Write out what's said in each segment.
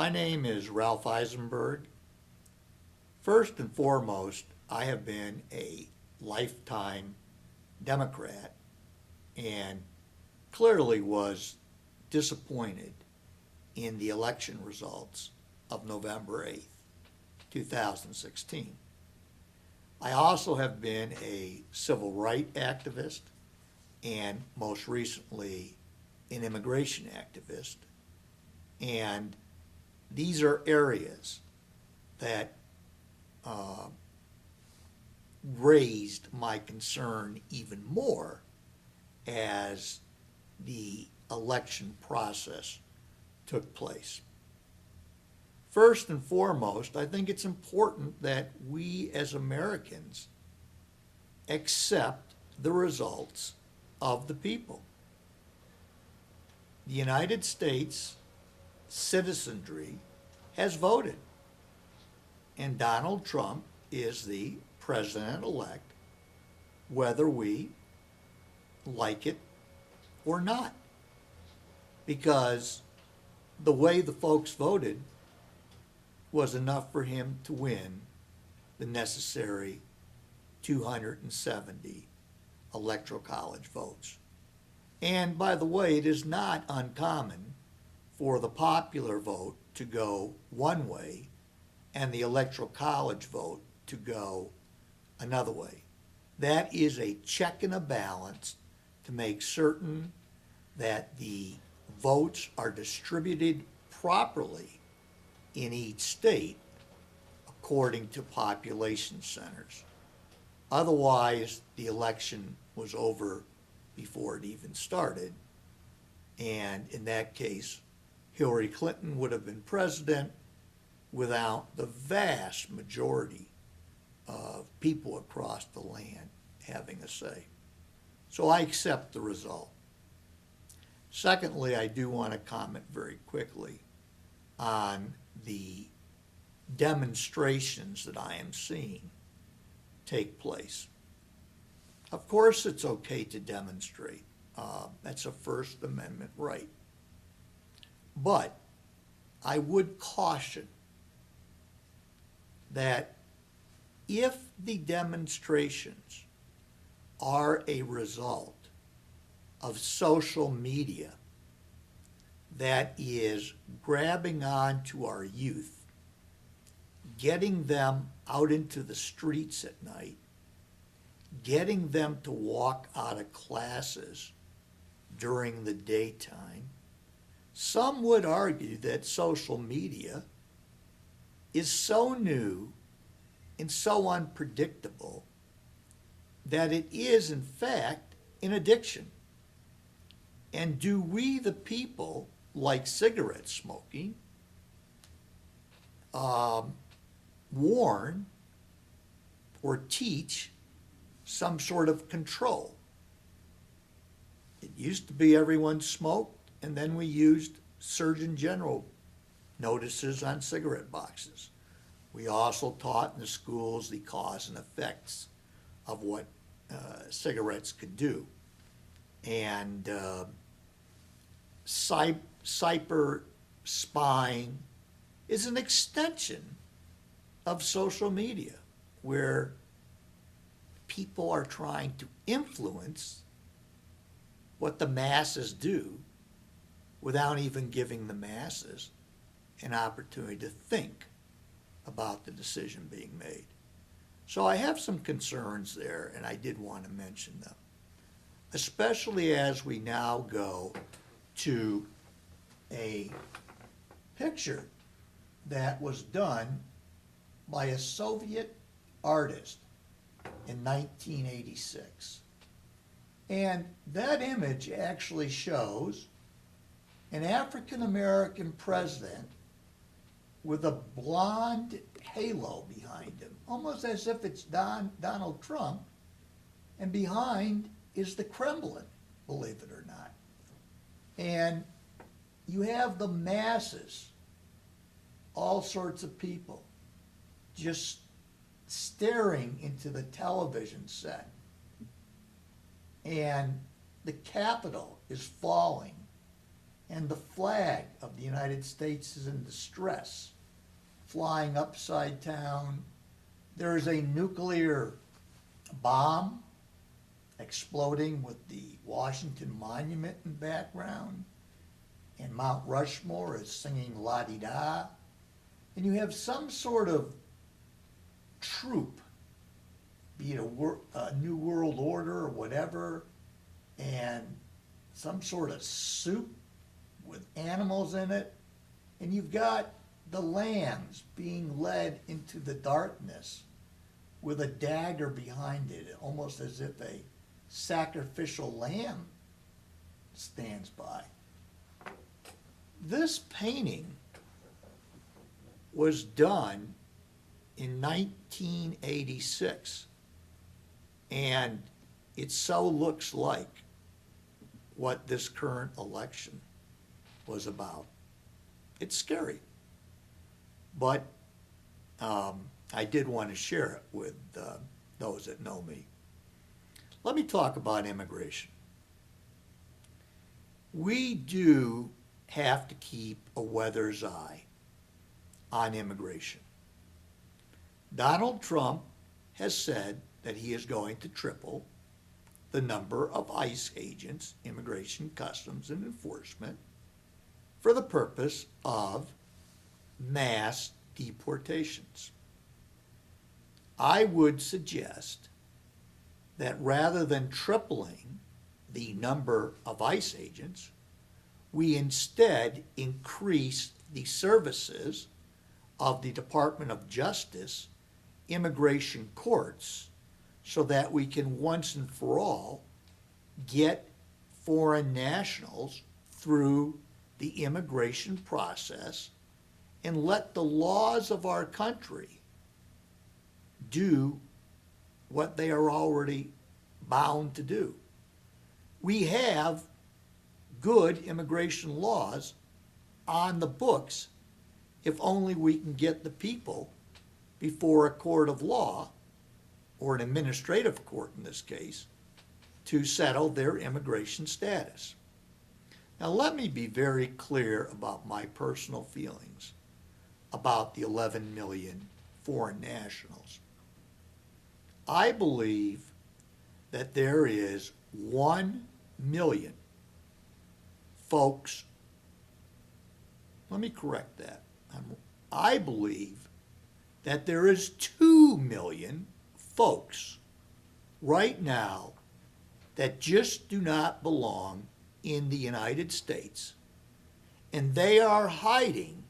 My name is Ralph Isenberg. First and foremost, I have been a lifetime Democrat and clearly was disappointed in the election results of November 8th, 2016. I also have been a civil rights activist and most recently an immigration activist. And these are areas that raised my concern even more as the election process took place. First and foremost, I think it's important that we as Americans accept the results of the people. The United States citizenry has voted, and Donald Trump is the president-elect, whether we like it or not, because the way the folks voted was enough for him to win the necessary 270 electoral college votes. And by the way, it is not uncommon for the popular vote to go one way and the electoral college vote to go another way. That is a check and a balance to make certain that the votes are distributed properly in each state according to population centers. Otherwise, the election was over before it even started. And in that case, Hillary Clinton would have been president without the vast majority of people across the land having a say. So I accept the result. Secondly, I do want to comment very quickly on the demonstrations that I am seeing take place. Of course, it's okay to demonstrate. That's a First Amendment right. But I would caution that if the demonstrations are a result of social media that is grabbing on to our youth, getting them out into the streets at night, getting them to walk out of classes during the daytime, some would argue that social media is so new and so unpredictable that it is, in fact, an addiction. And do we, the people, like cigarette smoking, warn or teach some sort of control? It used to be everyone smoked, and then we used Surgeon General notices on cigarette boxes. We also taught in the schools the cause and effects of what cigarettes could do. And cyber spying is an extension of social media, where people are trying to influence what the masses do without even giving the masses an opportunity to think about the decision being made. So I have some concerns there, and I did want to mention them, especially as we now go to a picture that was done by a Soviet artist in 1986. And that image actually shows an African-American president with a blonde halo behind him, almost as if it's Donald Trump, and behind is the Kremlin, believe it or not. And you have the masses, all sorts of people, just staring into the television set. And the Capitol is falling, and the flag of the United States is in distress, flying upside down. There is a nuclear bomb exploding with the Washington Monument in background, and Mount Rushmore is singing La-Di-Da, and you have some sort of troop, be it a New World Order or whatever, and some sort of soup with animals in it, and you've got the lambs being led into the darkness with a dagger behind it, almost as if a sacrificial lamb stands by. This painting was done in 1986, and it so looks like what this current election was about. It's scary, but I did want to share it with those that know me. Let me talk about immigration. We do have to keep a weather's eye on immigration. Donald Trump has said that he is going to triple the number of ICE agents, Immigration, Customs, and Enforcement, for the purpose of mass deportations. I would suggest that rather than tripling the number of ICE agents, we instead increase the services of the Department of Justice, immigration courts, so that we can once and for all get foreign nationals through the immigration process and let the laws of our country do what they are already bound to do. We have good immigration laws on the books if only we can get the people before a court of law, or an administrative court in this case, to settle their immigration status. Now let me be very clear about my personal feelings about the 11 million foreign nationals. I believe that there is 1 million folks, let me correct that. I believe that there is 2 million folks right now that just do not belong in the United States, and they are hiding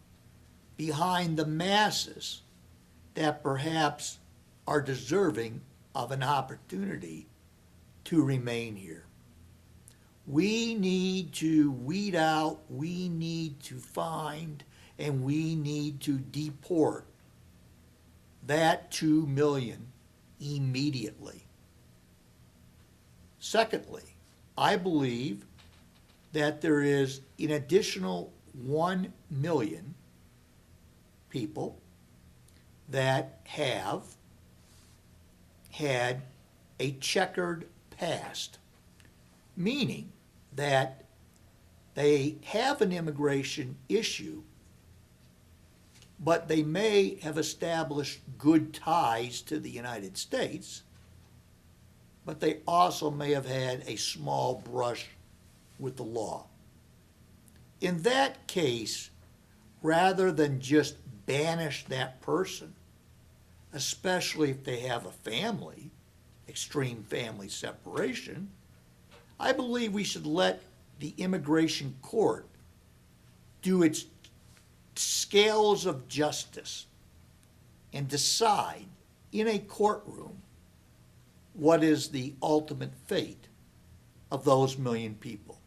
behind the masses that perhaps are deserving of an opportunity to remain here. We need to weed out, we need to find, and we need to deport that 2 million immediately. Secondly, I believe that there is an additional 1 million people that have had a checkered past, meaning that they have an immigration issue, but they may have established good ties to the United States, but they also may have had a small brush with the law. In that case, rather than just banish that person, especially if they have a family, extreme family separation, I believe we should let the immigration court do its scales of justice and decide in a courtroom what is the ultimate fate of those million people.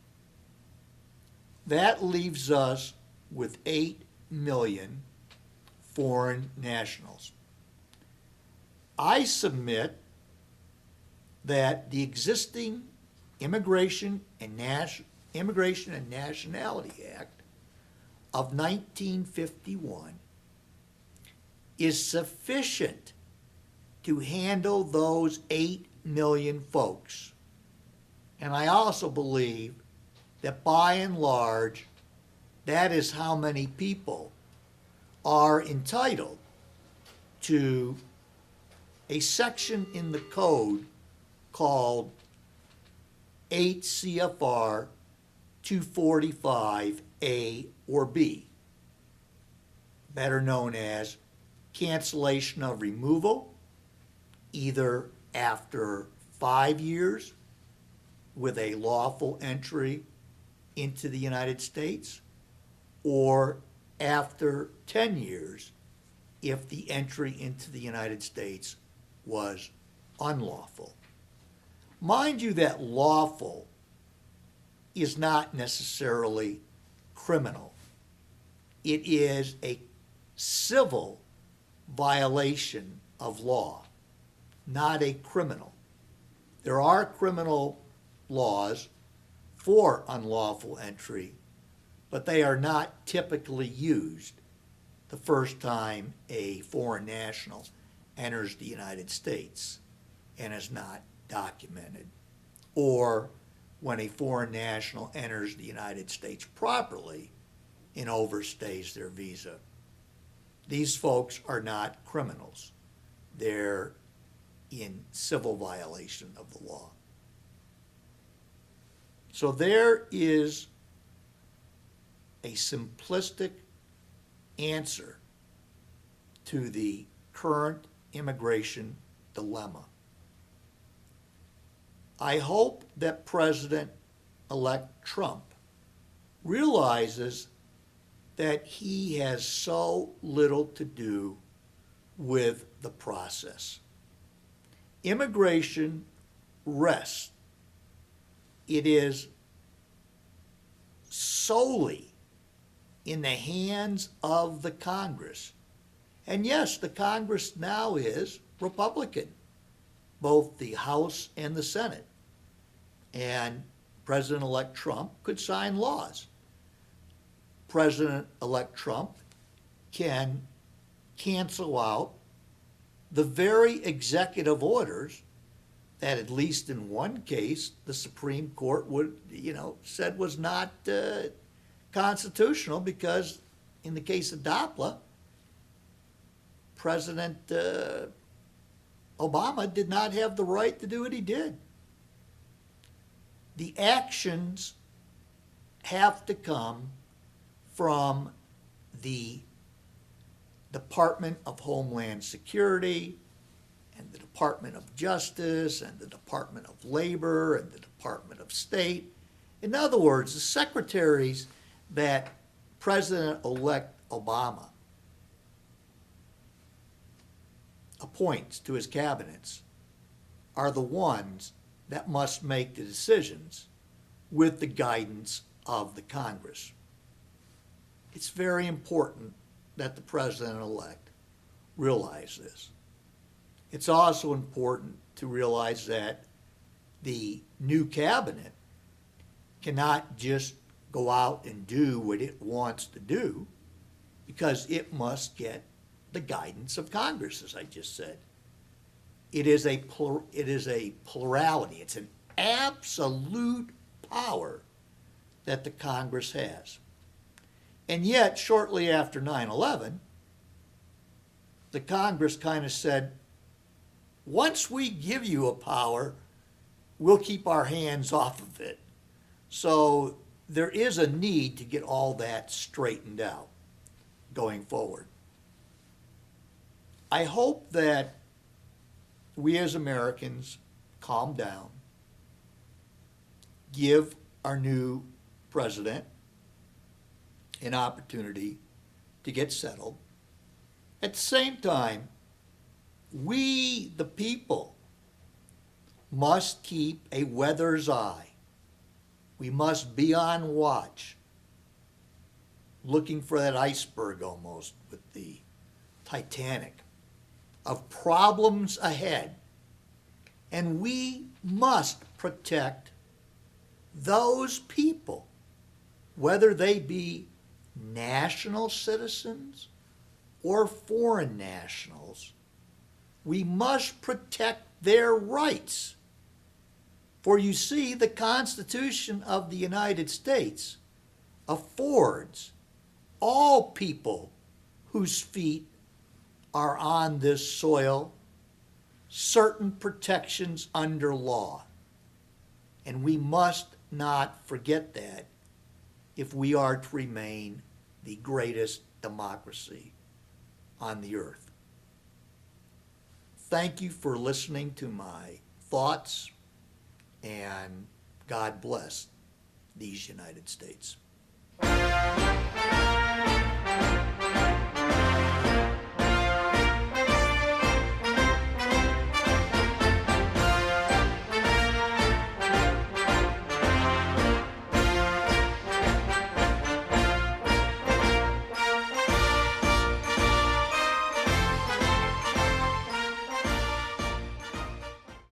That leaves us with 8 million foreign nationals. I submit that the existing Immigration and Nationality Act of 1951 is sufficient to handle those 8 million folks. And I also believe that by and large, that is how many people are entitled to a section in the code called 8 CFR 245A or B, better known as cancellation of removal, either after 5 years with a lawful entry into the United States, or after 10 years if the entry into the United States was unlawful. Mind you that lawful is not necessarily criminal. It is a civil violation of law, not a criminal. There are criminal laws for unlawful entry, but they are not typically used the first time a foreign national enters the United States and is not documented, or when a foreign national enters the United States properly and overstays their visa. These folks are not criminals. They're in civil violation of the law. So there is a simplistic answer to the current immigration dilemma. I hope that President-elect Trump realizes that he has so little to do with the process. Immigration rests. It is solely in the hands of the Congress. And yes, the Congress now is Republican, both the House and the Senate. And President-elect Trump could sign laws. President-elect Trump can cancel out the very executive orders that, at least in one case, the Supreme Court said was not constitutional, because in the case of DAPLA, President Obama did not have the right to do what he did. The actions have to come from the Department of Homeland Security and the Department of Justice and the Department of Labor and the Department of State. In other words, the secretaries that President-elect Obama appoints to his cabinets are the ones that must make the decisions with the guidance of the Congress. It's very important that the President-elect realize this. It's also important to realize that the new cabinet cannot just go out and do what it wants to do, because it must get the guidance of Congress, as I just said. It is a plurality. It's an absolute power that the Congress has. And yet, shortly after 9/11, the Congress kind of said, once we give you a power, we'll keep our hands off of it. So there is a need to get all that straightened out going forward. I hope that we as Americans calm down, give our new president an opportunity to get settled. At the same time, we, the people, must keep a weather's eye. We must be on watch, looking for that iceberg almost with the Titanic, of problems ahead. And we must protect those people, whether they be national citizens or foreign nationals. We must protect their rights. For you see, the Constitution of the United States affords all people whose feet are on this soil certain protections under law. And we must not forget that if we are to remain the greatest democracy on the earth. Thank you for listening to my thoughts, and God bless these United States.